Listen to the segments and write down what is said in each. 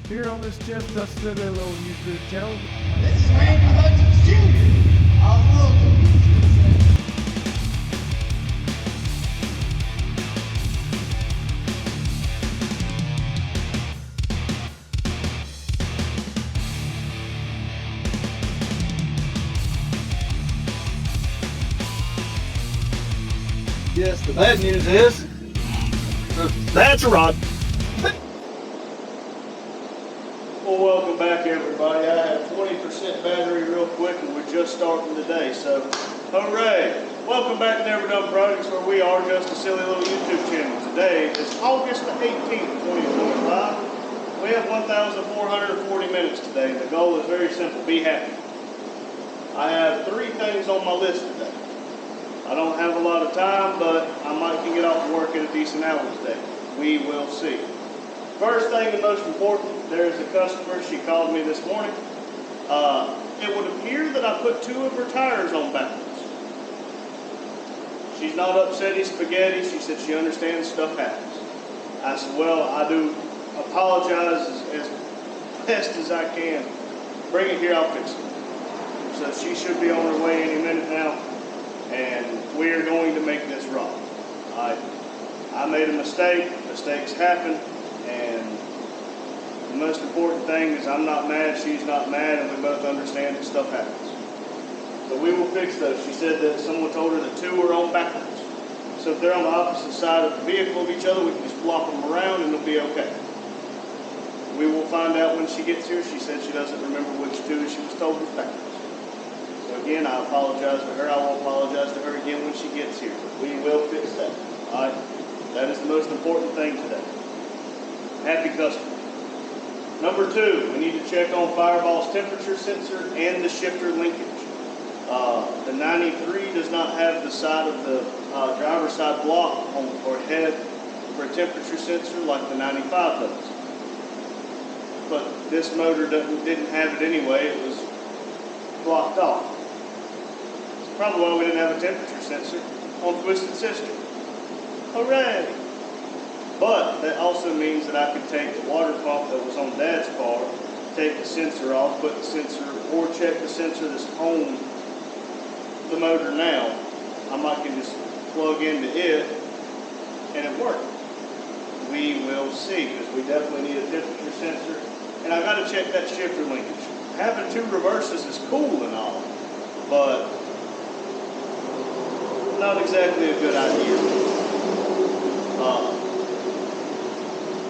here on this Just a Silly Little YouTube channel. This is Randy Hutchins Jr. I love the Yes, the bad news is that's a rod. Well, welcome back, everybody. I have 20% battery real quick, and we're just starting today, so hooray! Welcome back to Never Done Projects, where we are just a silly little YouTube channel. Today is August the 18th, 2025. We have 1,440 minutes today. The goal is very simple: be happy. I have 3 things on my list today. I don't have a lot of time, but I might can get off work at a decent hour today. We will see. First thing and most important, there is a customer. She called me this morning. It would appear that I put 2 of her tires on backwards. She's not upsetty spaghetti. She said she understands stuff happens. I said, well, I do apologize as best as I can. Bring it here, I'll fix it. So she should be on her way any minute now, and we are going to make this right. I made a mistake. Mistakes happen. And the most important thing is I'm not mad, she's not mad, and we both understand that stuff happens. So we will fix those. She said that someone told her that 2 are on backwards. So if they're on the opposite side of the vehicle of each other, we can just block them around and it'll be okay. We will find out when she gets here. She said she doesn't remember which 2 she was told was backwards. So again, I apologize to her. I will apologize to her again when she gets here. We will fix that. All right? That is the most important thing today. Happy customer. Number 2, we need to check on Fireball's temperature sensor and the shifter linkage. The 93 does not have the side of the driver's side block on or head for a temperature sensor like the 95 does. But this motor didn't have it anyway. It was blocked off. That's probably why we didn't have a temperature sensor on Twisted Sister. Hooray! But that also means that I could take the water pump that was on Dad's car, take the sensor off, put the sensor, or check the sensor that's on the motor now. I might can just plug into it and it worked. We will see, because we definitely need a temperature sensor. And I got to check that shifter linkage. Having 2 reverses is cool and all, but not exactly a good idea.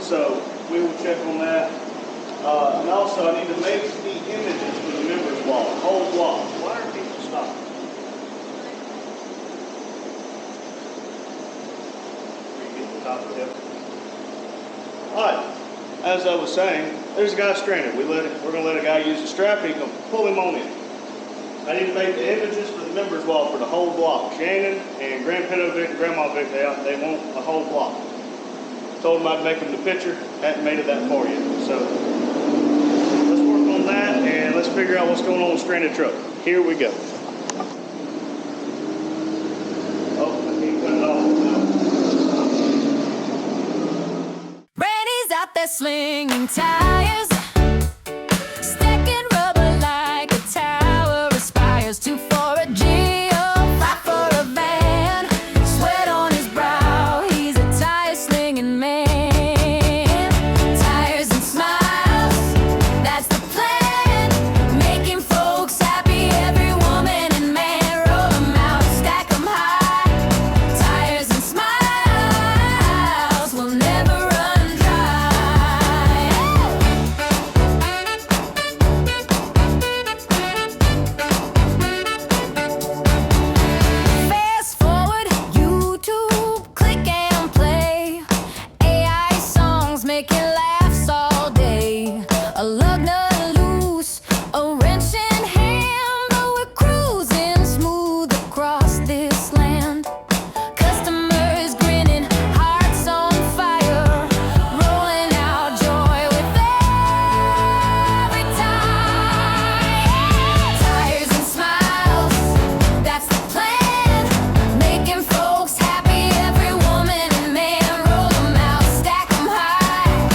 So we will check on that. And also I need to make the images for the members wall, whole block. Why are people stopping? Get the top of it. Alright, as I was saying, there's a guy stranded. We're gonna let a guy use a strap and he's gonna pull him on in. I need to make the images for the members wall for the whole block. Shannon and Grandpa Vic and Grandma Vic, they want a whole block. Told him I'd make him the picture. Hadn't made it that far yet. So let's work on that and let's figure out what's going on with Stranded Truck. Here we go. Oh, I can't cut it off. Brandy's out there slinging tires, stacking rubber like a tower, aspires to for a Geo, 5 for a van, sweat on his brow, he's a tire slinging man. Tires and smiles, that's the plan, making folks happy, every woman and man, roll them out, stack them high. Tires and smiles will never run dry. Fast forward, YouTube, click and play. AI songs make you laugh all day. A lug nut loose, a wrench in hand, but we're cruising smooth across this land. Customers grinning, hearts on fire, rolling out joy with every time. Tires and smiles, that's the plan, making folks happy, every woman and man, roll them out, stack them high.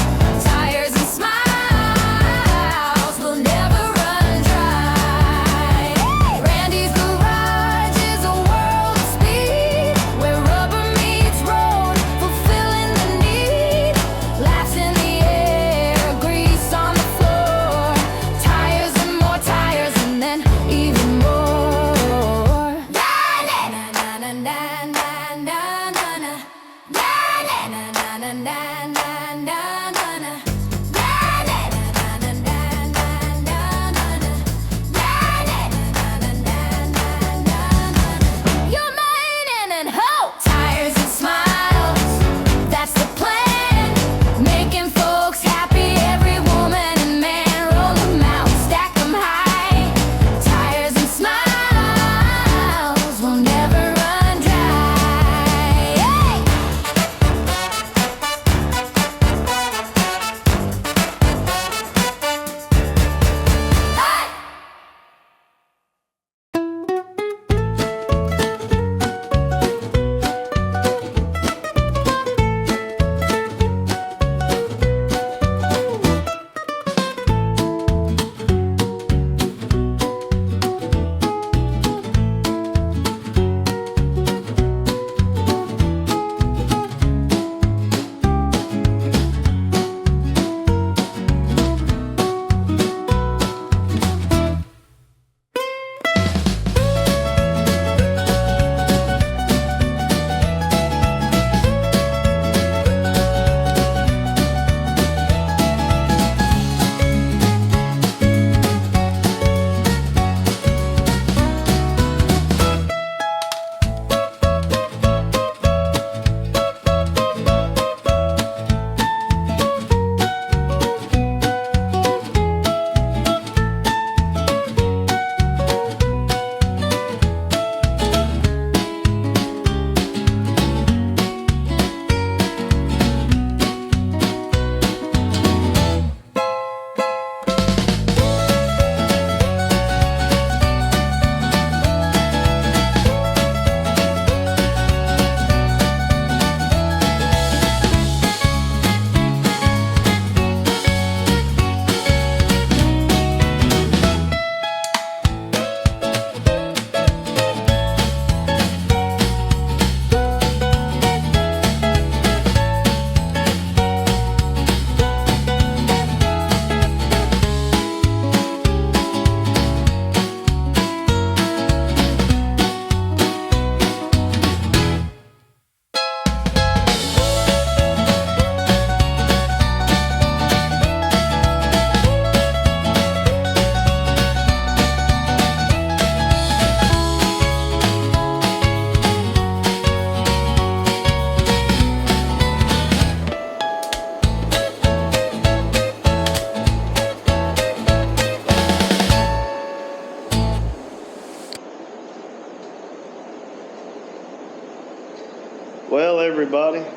everybody.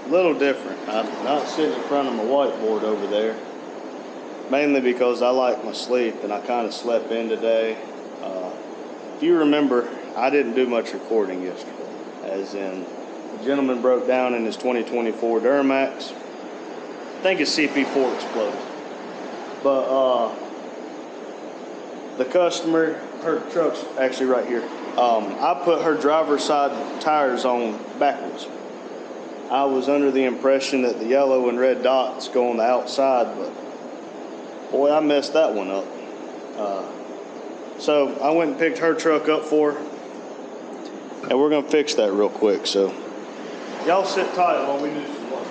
A little different. I'm not sitting in front of my whiteboard over there. Mainly because I like my sleep and I kind of slept in today. If you remember, I didn't do much recording yesterday. As in, the gentleman broke down in his 2024 Duramax. I think his CP4 exploded. But the customer, her truck's actually right here. I put her driver's side tires on backwards. I was under the impression that the yellow and red dots go on the outside, but boy, I messed that one up. So I went and picked her truck up for her, and we're gonna fix that real quick. So y'all sit tight while we do some work.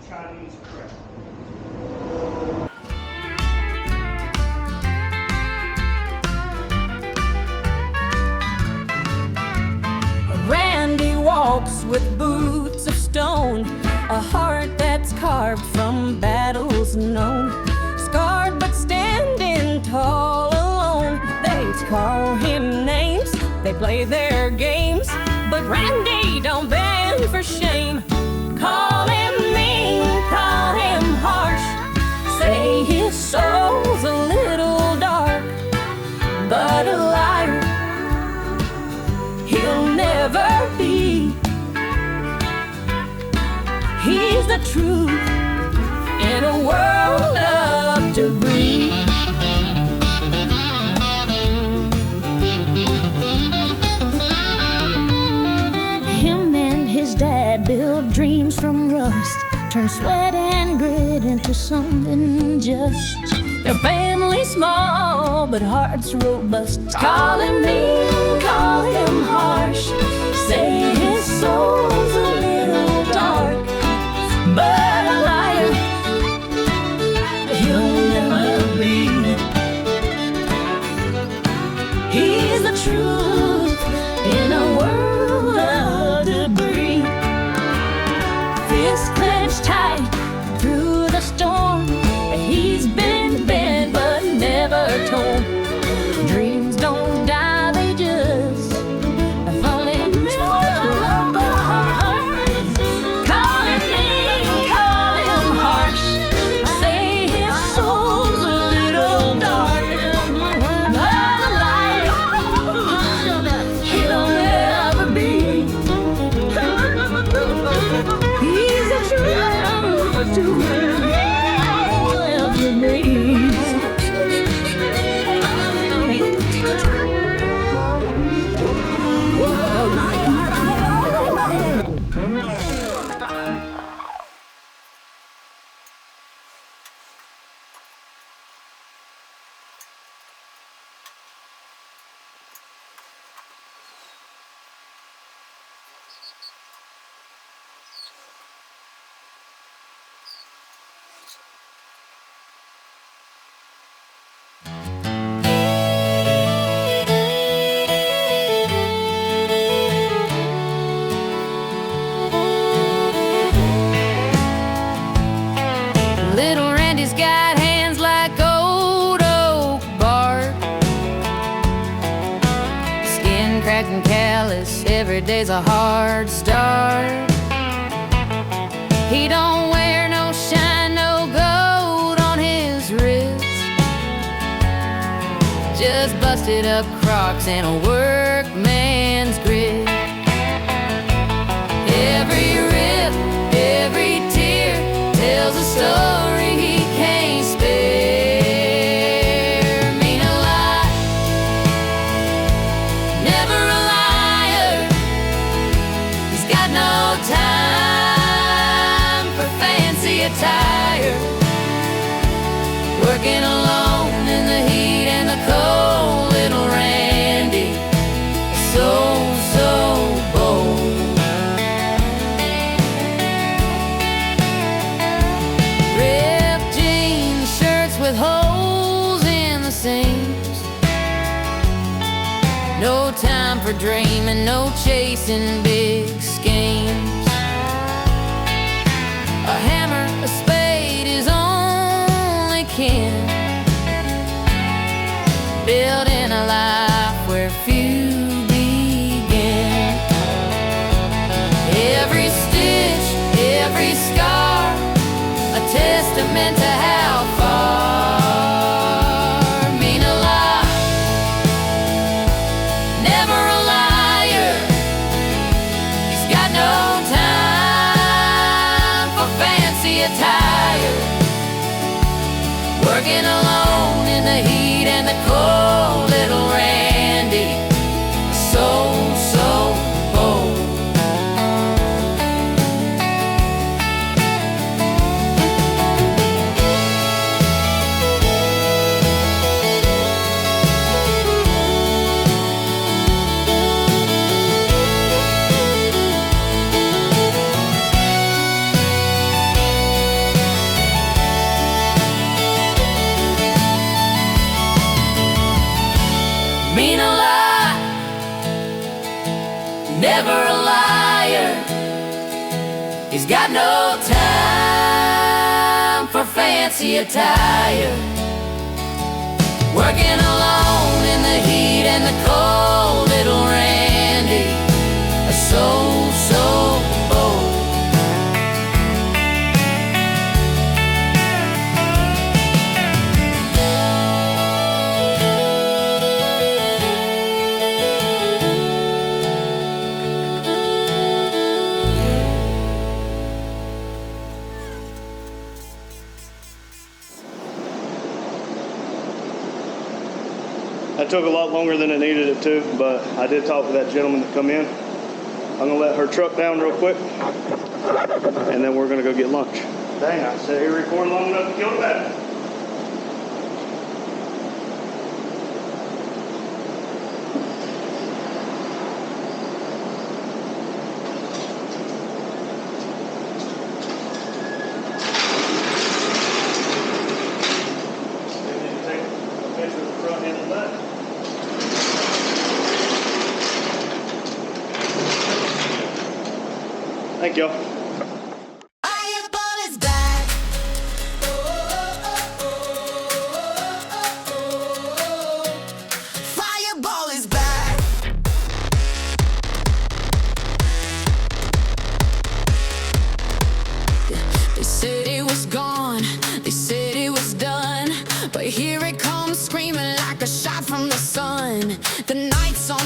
Chinese crap. Randy walks with boots of stone, a heart that's carved from battles known. Scarred but standing tall alone. They call him names, they play their games, but Randy don't bend for shame. Call him mean, call him harsh. Say his soul's a little dark, but a liar he'll never be. He's the truth in a world of debris. Him and his dad build dreams from rust, turn sweat and grit into something just. Their family's small, but heart's robust. Call him mean, call him harsh. Say his soul's a little dark, but a liar he'll never be. He's the truth in a world of debris. Fist clenched tight through the storm. He's been bent but never torn. Dreams don't die, they just fall into the heart. Call him mean, call him harsh. Say his soul's a little dark, but a liar he'll never be. He's a truth to Little Randy's got hands like old oak bark, skin cracked and callous, every day's a hard start. He don't wear no shine, no gold on his wrist, just busted up Crocs and a workman's grit. Every rip, every tear tells a story he can't spare. Mean a lie, never a liar. He's got no time for fancy attire, working alone in the heat and the cold. Little Randy, so bold. Ripped jeans, shirts with holes in the seams. No time for dreaming, no chasing big schemes. A hammer, a spade, his only kin, building a life where few begin. Every stitch, every scar, a testament to how far. Mean a lie, never a liar. He's got no time for fancy attire, working alone in the heat and the cold. Little Randy, so bold. Mean a lie, never a liar. He's got no time for fancy attire, working alone in the heat and the cold. Little Randy, so bold. That took a lot longer than it needed it to, but I did talk to that gentleman that come in. I'm gonna let her truck down real quick, and then we're gonna go get lunch. Dang, I said he recorded long enough to kill the battery. Thank y'all. Fireball is back. Fireball is back. They said it was gone, they said it was done, but here it comes screaming like a shot from the sun. The night's on